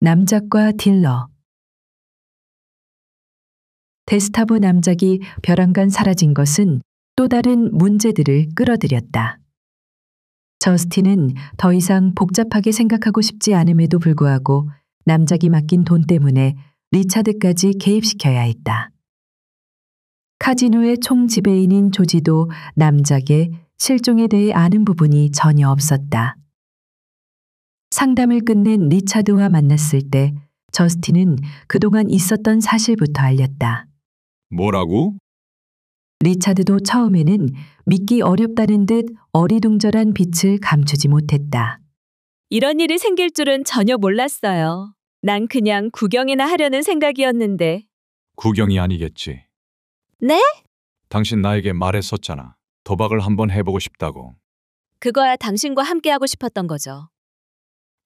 남작과 딜러. 데스타브 남작이 벼랑간 사라진 것은 또 다른 문제들을 끌어들였다. 저스틴은 더 이상 복잡하게 생각하고 싶지 않음에도 불구하고 남작이 맡긴 돈 때문에 리차드까지 개입시켜야 했다. 카지노의 총지배인인 조지도 남작의 실종에 대해 아는 부분이 전혀 없었다. 상담을 끝낸 리차드와 만났을 때 저스틴은 그동안 있었던 사실부터 알렸다. 뭐라고? 리차드도 처음에는 믿기 어렵다는 듯 어리둥절한 빛을 감추지 못했다. 이런 일이 생길 줄은 전혀 몰랐어요. 난 그냥 구경이나 하려는 생각이었는데. 구경이 아니겠지. 네? 당신 나에게 말했었잖아. 도박을 한번 해보고 싶다고. 그거야 당신과 함께하고 싶었던 거죠.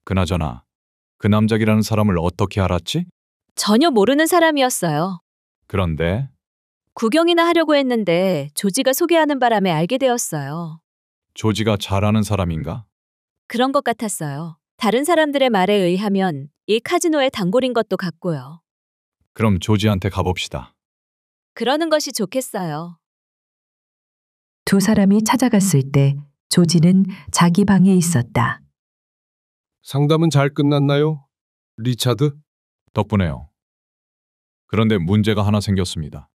그나저나 그 남작이라는 사람을 어떻게 알았지? 전혀 모르는 사람이었어요. 그런데 구경이나 하려고 했는데 조지가 소개하는 바람에 알게 되었어요. 조지가 잘 아는 사람인가? 그런 것 같았어요. 다른 사람들의 말에 의하면 이 카지노의 단골인 것도 같고요. 그럼 조지한테 가봅시다. 그러는 것이 좋겠어요. 두 사람이 찾아갔을 때 조지는 자기 방에 있었다. 상담은 잘 끝났나요? 리차드? 덕분에요. 그런데 문제가 하나 생겼습니다.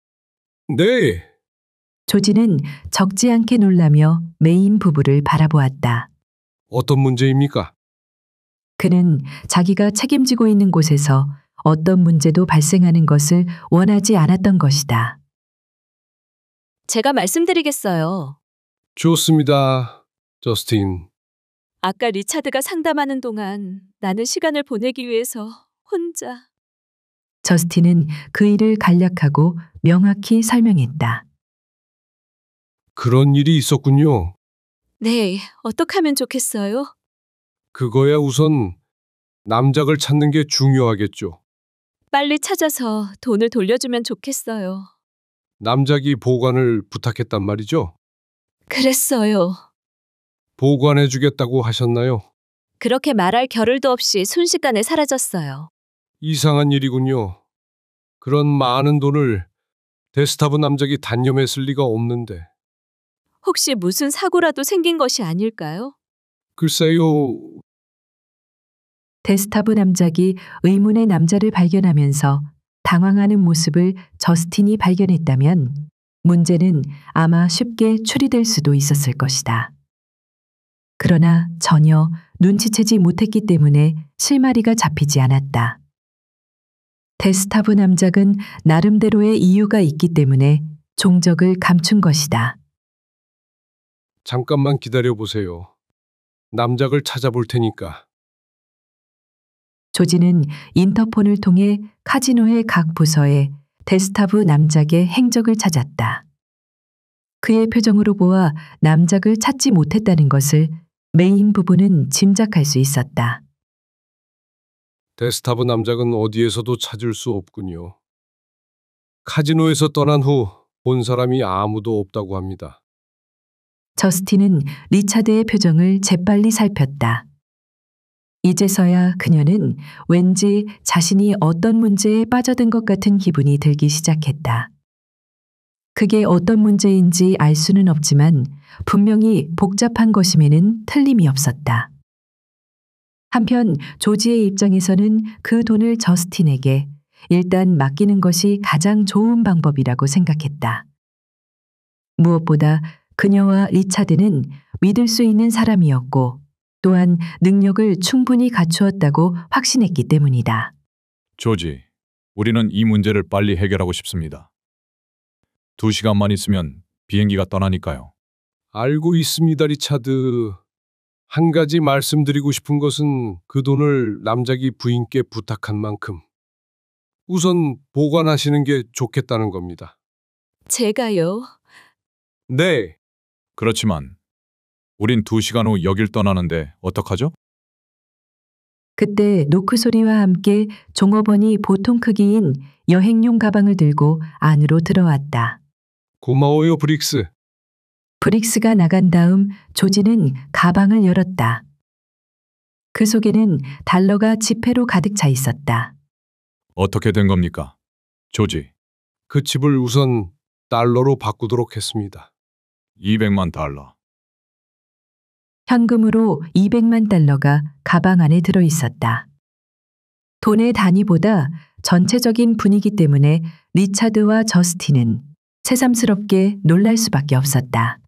네. 조지는 적지 않게 놀라며 메인 부부를 바라보았다. 어떤 문제입니까? 그는 자기가 책임지고 있는 곳에서 어떤 문제도 발생하는 것을 원하지 않았던 것이다. 제가 말씀드리겠어요. 좋습니다. 저스틴. 아까 리차드가 상담하는 동안 나는 시간을 보내기 위해서 혼자. 저스틴은 그 일을 간략하고 명확히 설명했다. 그런 일이 있었군요. 네, 어떻게 하면 좋겠어요? 그거야 우선 남작을 찾는 게 중요하겠죠. 빨리 찾아서 돈을 돌려주면 좋겠어요. 남작이 보관을 부탁했단 말이죠. 그랬어요. 보관해주겠다고 하셨나요? 그렇게 말할 겨를도 없이 순식간에 사라졌어요. 이상한 일이군요. 그런 많은 돈을 데스타브 남작이 단념했을 리가 없는데. 혹시 무슨 사고라도 생긴 것이 아닐까요? 글쎄요. 데스타브 남작이 의문의 남자를 발견하면서 당황하는 모습을 저스틴이 발견했다면 문제는 아마 쉽게 추리될 수도 있었을 것이다. 그러나 전혀 눈치채지 못했기 때문에 실마리가 잡히지 않았다. 데스타브 남작은 나름대로의 이유가 있기 때문에 종적을 감춘 것이다. 잠깐만 기다려보세요. 남작을 찾아볼 테니까. 조지는 인터폰을 통해 카지노의 각 부서에 데스타브 남작의 행적을 찾았다. 그의 표정으로 보아 남작을 찾지 못했다는 것을 메인 부부는 짐작할 수 있었다. 데스타브 남작은 어디에서도 찾을 수 없군요. 카지노에서 떠난 후 본 사람이 아무도 없다고 합니다. 저스틴은 리차드의 표정을 재빨리 살폈다. 이제서야 그녀는 왠지 자신이 어떤 문제에 빠져든 것 같은 기분이 들기 시작했다. 그게 어떤 문제인지 알 수는 없지만 분명히 복잡한 것임에는 틀림이 없었다. 한편 조지의 입장에서는 그 돈을 저스틴에게 일단 맡기는 것이 가장 좋은 방법이라고 생각했다. 무엇보다 그녀와 리차드는 믿을 수 있는 사람이었고 또한 능력을 충분히 갖추었다고 확신했기 때문이다. 조지, 우리는 이 문제를 빨리 해결하고 싶습니다. 2시간만 있으면 비행기가 떠나니까요. 알고 있습니다, 리차드. 한 가지 말씀드리고 싶은 것은 그 돈을 남작이 부인께 부탁한 만큼 우선 보관하시는 게 좋겠다는 겁니다. 제가요? 네. 그렇지만 우린 2시간 후 여길 떠나는데 어떡하죠? 그때 노크 소리와 함께 종업원이 보통 크기인 여행용 가방을 들고 안으로 들어왔다. 고마워요, 브릭스. 브릭스가 나간 다음 조지는 가방을 열었다. 그 속에는 달러가 지폐로 가득 차 있었다. 어떻게 된 겁니까? 조지, 그 집을 우선 달러로 바꾸도록 했습니다. 200만 달러. 현금으로 200만 달러가 가방 안에 들어 있었다. 돈의 단위보다 전체적인 분위기 때문에 리차드와 저스틴은 새삼스럽게 놀랄 수밖에 없었다.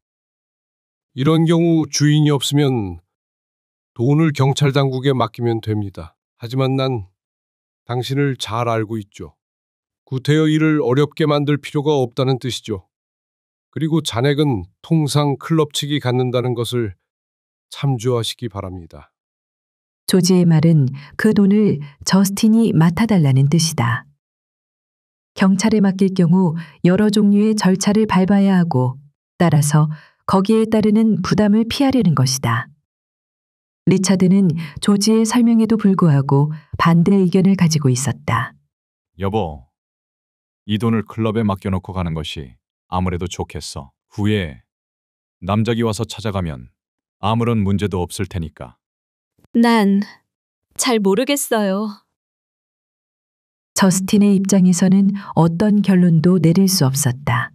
이런 경우 주인이 없으면 돈을 경찰 당국에 맡기면 됩니다. 하지만 난 당신을 잘 알고 있죠. 구태여 일을 어렵게 만들 필요가 없다는 뜻이죠. 그리고 잔액은 통상 클럽 측이 갖는다는 것을 참조하시기 바랍니다. 조지의 말은 그 돈을 저스틴이 맡아달라는 뜻이다. 경찰에 맡길 경우 여러 종류의 절차를 밟아야 하고 따라서 거기에 따르는 부담을 피하려는 것이다. 리차드는 조지의 설명에도 불구하고 반대 의견을 가지고 있었다. 여보, 이 돈을 클럽에 맡겨놓고 가는 것이 아무래도 좋겠어. 후에 남작이 와서 찾아가면 아무런 문제도 없을 테니까. 난 잘 모르겠어요. 저스틴의 입장에서는 어떤 결론도 내릴 수 없었다.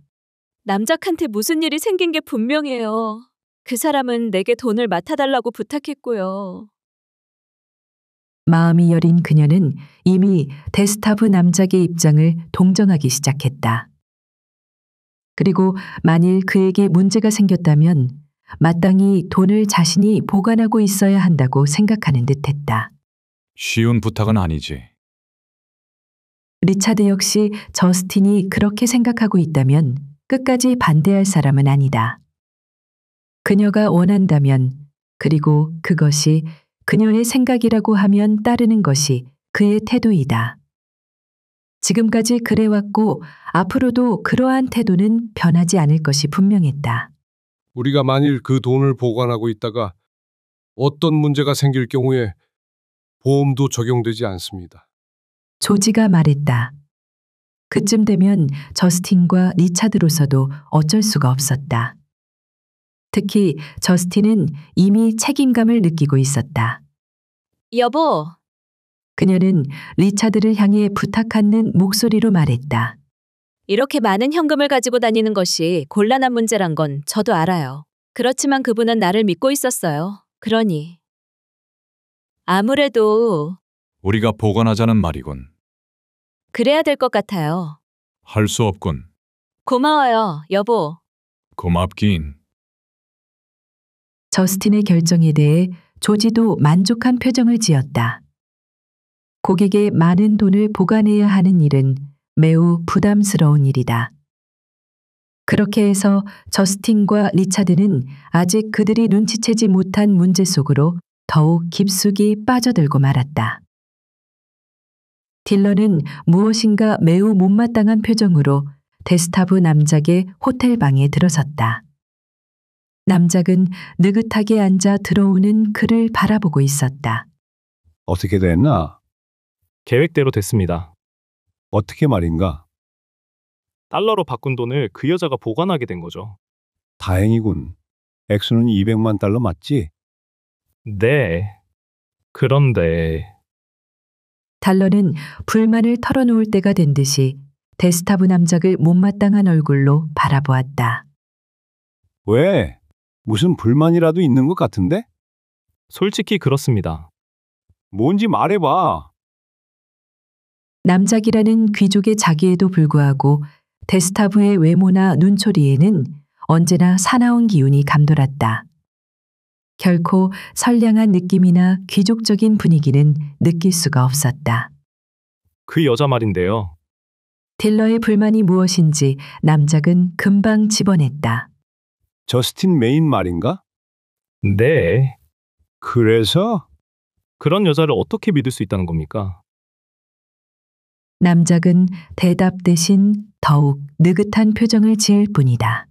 남작한테 무슨 일이 생긴 게 분명해요. 그 사람은 내게 돈을 맡아달라고 부탁했고요. 마음이 여린 그녀는 이미 데스타브 남작의 입장을 동정하기 시작했다. 그리고 만일 그에게 문제가 생겼다면 마땅히 돈을 자신이 보관하고 있어야 한다고 생각하는 듯했다. 쉬운 부탁은 아니지. 리차드 역시 저스틴이 그렇게 생각하고 있다면 끝까지 반대할 사람은 아니다. 그녀가 원한다면, 그리고 그것이 그녀의 생각이라고 하면 따르는 것이 그의 태도이다. 지금까지 그래왔고 앞으로도 그러한 태도는 변하지 않을 것이 분명했다. 우리가 만일 그 돈을 보관하고 있다가 어떤 문제가 생길 경우에 보험도 적용되지 않습니다. 조지가 말했다. 그쯤 되면 저스틴과 리차드로서도 어쩔 수가 없었다. 특히 저스틴은 이미 책임감을 느끼고 있었다. 여보, 그녀는 리차드를 향해 부탁하는 목소리로 말했다. 이렇게 많은 현금을 가지고 다니는 것이 곤란한 문제란 건 저도 알아요. 그렇지만 그분은 나를 믿고 있었어요. 그러니 아무래도 우리가 보관하자는 말이군. 그래야 될 것 같아요. 할 수 없군. 고마워요, 여보. 고맙긴. 저스틴의 결정에 대해 조지도 만족한 표정을 지었다. 고객의 많은 돈을 보관해야 하는 일은 매우 부담스러운 일이다. 그렇게 해서 저스틴과 리차드는 아직 그들이 눈치채지 못한 문제 속으로 더욱 깊숙이 빠져들고 말았다. 딜러는 무엇인가 매우 못마땅한 표정으로 데스타브 남작의 호텔방에 들어섰다. 남작은 느긋하게 앉아 들어오는 그를 바라보고 있었다. 어떻게 됐나? 계획대로 됐습니다. 어떻게 말인가? 달러로 바꾼 돈을 그 여자가 보관하게 된 거죠. 다행이군. 액수는 200만 달러 맞지? 네. 그런데 달러는 불만을 털어놓을 때가 된 듯이 데스타브 남작을 못마땅한 얼굴로 바라보았다. 왜? 무슨 불만이라도 있는 것 같은데? 솔직히 그렇습니다. 뭔지 말해봐. 남작이라는 귀족의 자기에도 불구하고 데스타브의 외모나 눈초리에는 언제나 사나운 기운이 감돌았다. 결코 선량한 느낌이나 귀족적인 분위기는 느낄 수가 없었다. 그 여자 말인데요. 딜러의 불만이 무엇인지 남작은 금방 집어냈다. 저스틴 메인 말인가? 네. 그래서? 그런 여자를 어떻게 믿을 수 있다는 겁니까? 남작은 대답 대신 더욱 느긋한 표정을 지을 뿐이다.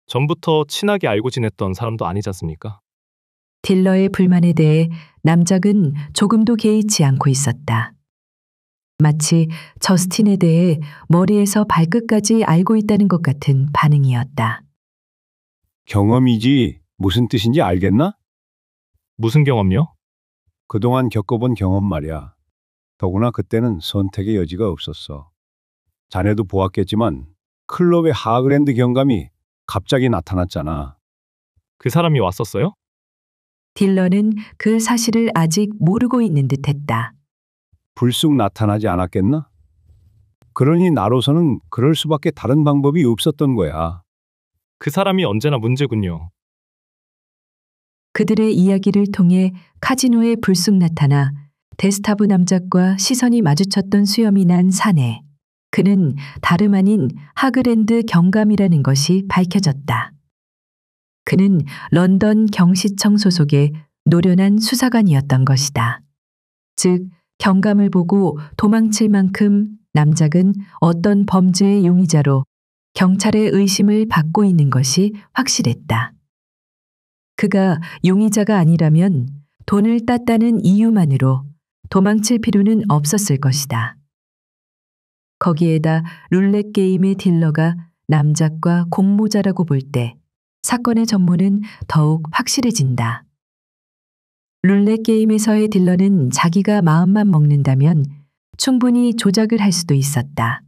전부터 친하게 알고 지냈던 사람도 아니지 않습니까? 딜러의 불만에 대해 남작은 조금도 개의치 않고 있었다. 마치 저스틴에 대해 머리에서 발끝까지 알고 있다는 것 같은 반응이었다. 경험이지 무슨 뜻인지 알겠나? 무슨 경험요? 그동안 겪어본 경험 말이야. 더구나 그때는 선택의 여지가 없었어. 자네도 보았겠지만 클럽의 하그랜드 경감이 갑자기 나타났잖아. 그 사람이 왔었어요? 딜런은 그 사실을 아직 모르고 있는 듯했다. 불쑥 나타나지 않았겠나? 그러니 나로서는 그럴 수밖에 다른 방법이 없었던 거야. 그 사람이 언제나 문제군요. 그들의 이야기를 통해 카지노에 불쑥 나타나 데스타브 남작과 시선이 마주쳤던 수염이 난 사내. 그는 다름 아닌 하그랜드 경감이라는 것이 밝혀졌다. 그는 런던 경시청 소속의 노련한 수사관이었던 것이다. 즉, 경감을 보고 도망칠 만큼 남작은 어떤 범죄의 용의자로 경찰의 의심을 받고 있는 것이 확실했다. 그가 용의자가 아니라면 돈을 땄다는 이유만으로 도망칠 필요는 없었을 것이다. 거기에다 룰렛 게임의 딜러가 남작과 공모자라고 볼 때 사건의 전모는 더욱 확실해진다. 룰렛 게임에서의 딜러는 자기가 마음만 먹는다면 충분히 조작을 할 수도 있었다.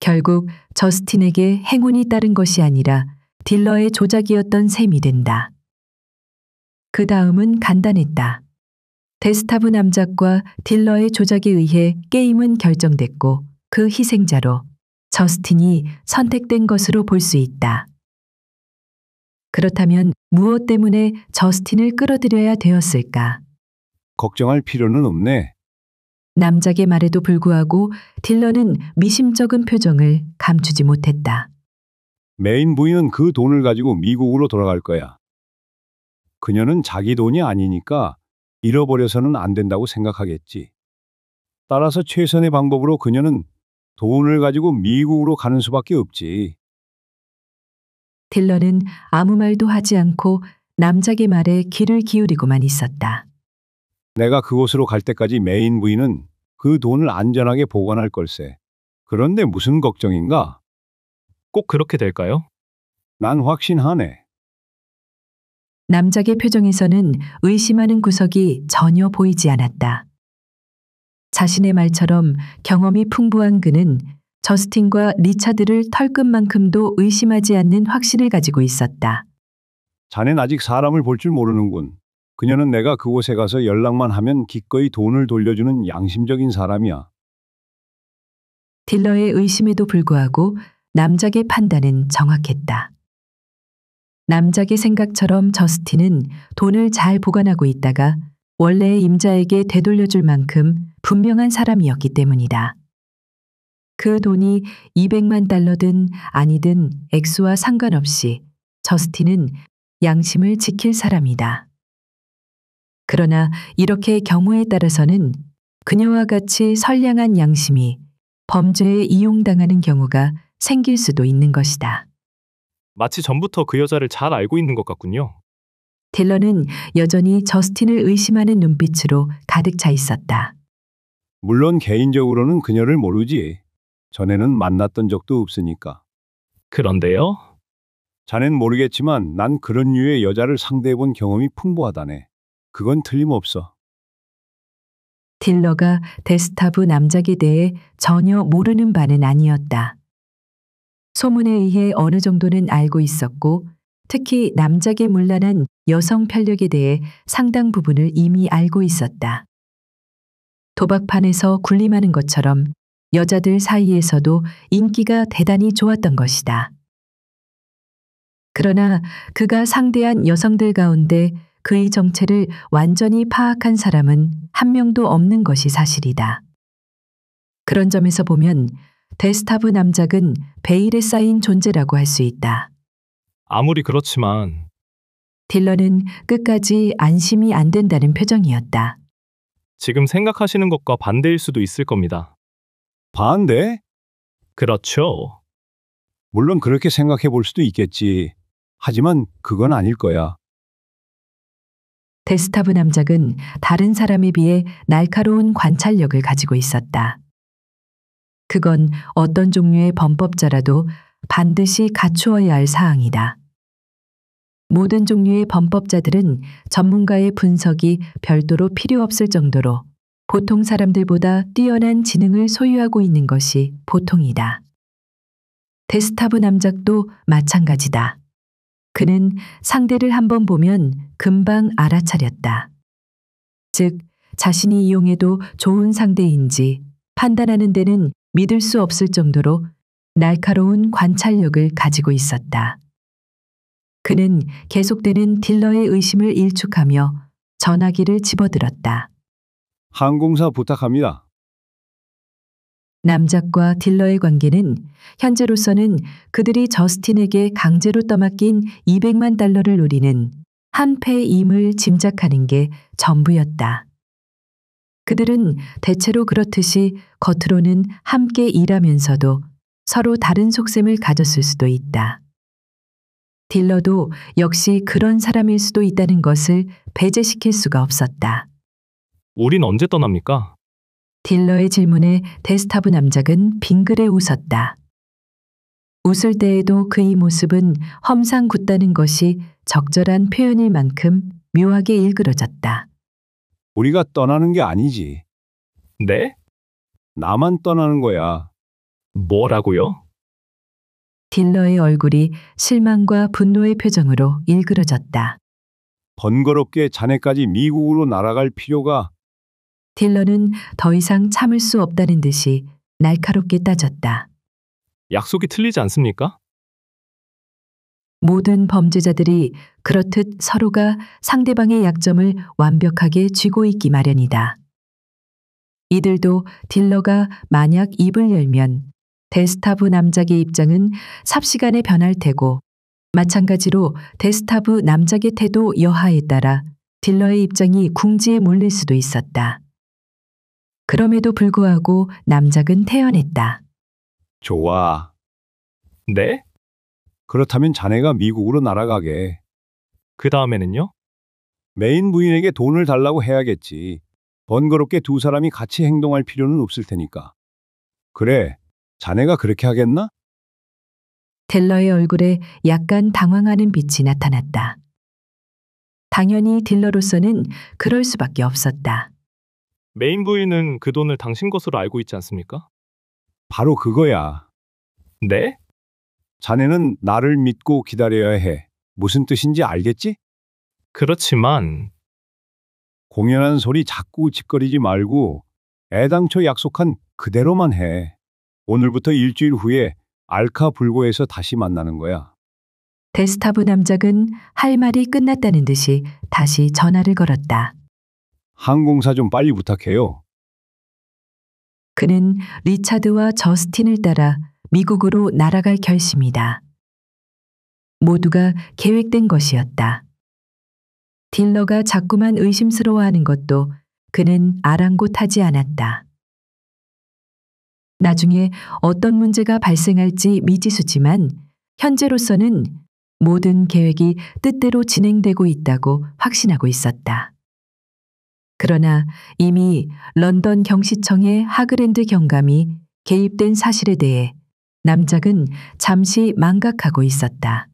결국 저스틴에게 행운이 따른 것이 아니라 딜러의 조작이었던 셈이 된다. 그 다음은 간단했다. 데스타브 남작과 딜러의 조작에 의해 게임은 결정됐고 그 희생자로 저스틴이 선택된 것으로 볼 수 있다. 그렇다면 무엇 때문에 저스틴을 끌어들여야 되었을까? 걱정할 필요는 없네. 남작의 말에도 불구하고 딜러는 미심쩍은 표정을 감추지 못했다. 메인 부인은 그 돈을 가지고 미국으로 돌아갈 거야. 그녀는 자기 돈이 아니니까 잃어버려서는 안 된다고 생각하겠지. 따라서 최선의 방법으로 그녀는 돈을 가지고 미국으로 가는 수밖에 없지. 딜러는 아무 말도 하지 않고 남작의 말에 귀를 기울이고만 있었다. 내가 그곳으로 갈 때까지 메인 부인은 그 돈을 안전하게 보관할 걸세. 그런데 무슨 걱정인가? 꼭 그렇게 될까요? 난 확신하네. 남작의 표정에서는 의심하는 구석이 전혀 보이지 않았다. 자신의 말처럼 경험이 풍부한 그는 저스틴과 리차드를 털끝만큼도 의심하지 않는 확신을 가지고 있었다. 자넨 아직 사람을 볼 줄 모르는군. 그녀는 내가 그곳에 가서 연락만 하면 기꺼이 돈을 돌려주는 양심적인 사람이야. 딜러의 의심에도 불구하고 남작의 판단은 정확했다. 남작의 생각처럼 저스틴은 돈을 잘 보관하고 있다가 원래의 임자에게 되돌려줄 만큼 분명한 사람이었기 때문이다. 그 돈이 200만 달러든 아니든 액수와 상관없이 저스틴은 양심을 지킬 사람이다. 그러나 이렇게 경우에 따라서는 그녀와 같이 선량한 양심이 범죄에 이용당하는 경우가 생길 수도 있는 것이다. 마치 전부터 그 여자를 잘 알고 있는 것 같군요. 딜러는 여전히 저스틴을 의심하는 눈빛으로 가득 차 있었다. 물론 개인적으로는 그녀를 모르지. 전에는 만났던 적도 없으니까. 그런데요? 자넨 모르겠지만 난 그런 류의 여자를 상대해본 경험이 풍부하다네. 그건 틀림없어. 딜러가 데스타브 남작에 대해 전혀 모르는 바는 아니었다. 소문에 의해 어느 정도는 알고 있었고 특히 남작의 문란한 여성 편력에 대해 상당 부분을 이미 알고 있었다. 도박판에서 군림하는 것처럼 여자들 사이에서도 인기가 대단히 좋았던 것이다. 그러나 그가 상대한 여성들 가운데 그의 정체를 완전히 파악한 사람은 한 명도 없는 것이 사실이다. 그런 점에서 보면 데스타브 남작은 베일에 쌓인 존재라고 할 수 있다. 아무리 그렇지만 딜러는 끝까지 안심이 안 된다는 표정이었다. 지금 생각하시는 것과 반대일 수도 있을 겁니다. 반대? 그렇죠. 물론 그렇게 생각해 볼 수도 있겠지. 하지만 그건 아닐 거야. 데스타브 남작은 다른 사람에 비해 날카로운 관찰력을 가지고 있었다. 그건 어떤 종류의 범법자라도 반드시 갖추어야 할 사항이다. 모든 종류의 범법자들은 전문가의 분석이 별도로 필요 없을 정도로 보통 사람들보다 뛰어난 지능을 소유하고 있는 것이 보통이다. 데스타브 남작도 마찬가지다. 그는 상대를 한번 보면 금방 알아차렸다. 즉, 자신이 이용해도 좋은 상대인지 판단하는 데는 믿을 수 없을 정도로 날카로운 관찰력을 가지고 있었다. 그는 계속되는 딜러의 의심을 일축하며 전화기를 집어들었다. 항공사 부탁합니다. 남작과 딜러의 관계는 현재로서는 그들이 저스틴에게 강제로 떠맡긴 200만 달러를 노리는 한패임을 짐작하는 게 전부였다. 그들은 대체로 그렇듯이 겉으로는 함께 일하면서도 서로 다른 속셈을 가졌을 수도 있다. 딜러도 역시 그런 사람일 수도 있다는 것을 배제시킬 수가 없었다. 우린 언제 떠납니까? 딜러의 질문에 데스타브 남작은 빙그레 웃었다. 웃을 때에도 그의 모습은 험상 굳다는 것이 적절한 표현일 만큼 묘하게 일그러졌다. 우리가 떠나는 게 아니지. 네? 나만 떠나는 거야. 뭐라고요? 딜러의 얼굴이 실망과 분노의 표정으로 일그러졌다. 번거롭게 자네까지 미국으로 날아갈 필요가. 딜러는 더 이상 참을 수 없다는 듯이 날카롭게 따졌다. 약속이 틀리지 않습니까? 모든 범죄자들이 그렇듯 서로가 상대방의 약점을 완벽하게 쥐고 있기 마련이다. 이들도 딜러가 만약 입을 열면 데스타브 남작의 입장은 삽시간에 변할 테고, 마찬가지로 데스타브 남작의 태도 여하에 따라 딜러의 입장이 궁지에 몰릴 수도 있었다. 그럼에도 불구하고 남작은 태연했다. 좋아. 네? 그렇다면 자네가 미국으로 날아가게. 그 다음에는요? 메인 부인에게 돈을 달라고 해야겠지. 번거롭게 두 사람이 같이 행동할 필요는 없을 테니까. 그래, 자네가 그렇게 하겠나? 딜러의 얼굴에 약간 당황하는 빛이 나타났다. 당연히 딜러로서는 그럴 수밖에 없었다. 메인 부인은 그 돈을 당신 것으로 알고 있지 않습니까? 바로 그거야. 네? 자네는 나를 믿고 기다려야 해. 무슨 뜻인지 알겠지? 그렇지만 공연한 소리 자꾸 짓거리지 말고 애당초 약속한 그대로만 해. 오늘부터 일주일 후에 알카불고에서 다시 만나는 거야. 데스타브 남작은 할 말이 끝났다는 듯이 다시 전화를 걸었다. 항공사 좀 빨리 부탁해요. 그는 리차드와 저스틴을 따라 미국으로 날아갈 결심이다. 모두가 계획된 것이었다. 딜러가 자꾸만 의심스러워하는 것도 그는 아랑곳하지 않았다. 나중에 어떤 문제가 발생할지 미지수지만 현재로서는 모든 계획이 뜻대로 진행되고 있다고 확신하고 있었다. 그러나 이미 런던 경시청의 하그랜드 경감이 개입된 사실에 대해 남작은 잠시 망각하고 있었다.